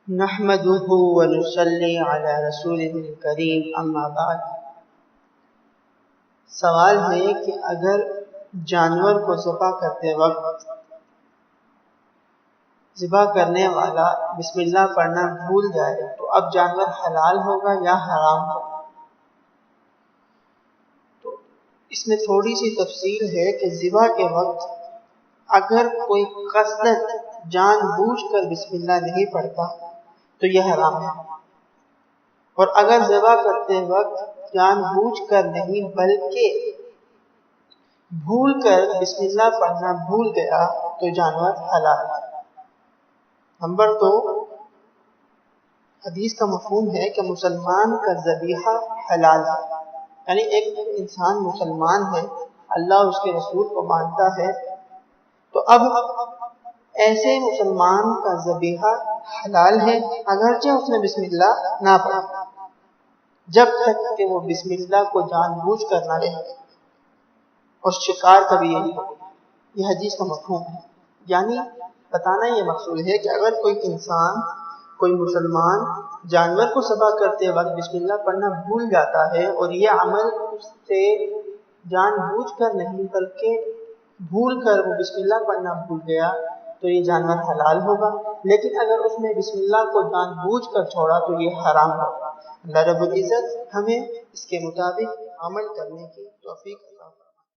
نحمده ونصلي على رسوله الكريم اما بعد۔ سوال ہے کہ اگر جانور کو ذبح کرتے وقت ذبح کرنے والا بسم اللہ پڑھنا بھول جائے تو اب جانور حلال ہوگا یا حرام ہوگا؟ تو اس میں تھوڑی سی تفصیل ہے کہ ذبح کے وقت اگر کوئی قصدن جان بوجھ کر بسم اللہ نہیں پڑھتا تو یہ حرام ہے، اور اگر ذبح کرتے وقت جان بوجھ کر نہیں بلکہ بھول کر بسم اللہ پڑھنا بھول گیا تو جانور حلال ہے۔ نمبر 2، حدیث کا مفہوم ہے کہ مسلمان کا ذبیحہ حلال ہے، یعنی ایک انسان مسلمان ہے، اللہ اس کے رسول کو مانتا ہے، تو اب ایسے مسلمان کا ذبیحہ حلال ہے اگرچہ اس نے بسم اللہ نہ پڑھا، جب تک کہ وہ بسم اللہ کو جان بوجھ کر نہ لے، اور شکار کا بھی یہی ہو۔ یہ حدیث کا مفہوم ہے، یعنی بتانا یہ مقصود ہے کہ اگر کوئی انسان، کوئی مسلمان جانور کو ذبح کرتے وقت بسم اللہ پڑھنا بھول جاتا ہے اور یہ عمل اس سے جان بوجھ کر نہیں بلکہ بھول کر وہ بسم اللہ پڑھنا بھول گیا تو یہ جانور حلال ہوگا، لیکن اگر اس نے بسم اللہ کو جان بوجھ کر چھوڑا تو یہ حرام ہوگا۔ اللہ رب العزت ہمیں اس کے مطابق عمل کرنے کی توفیق عطا فرمائے۔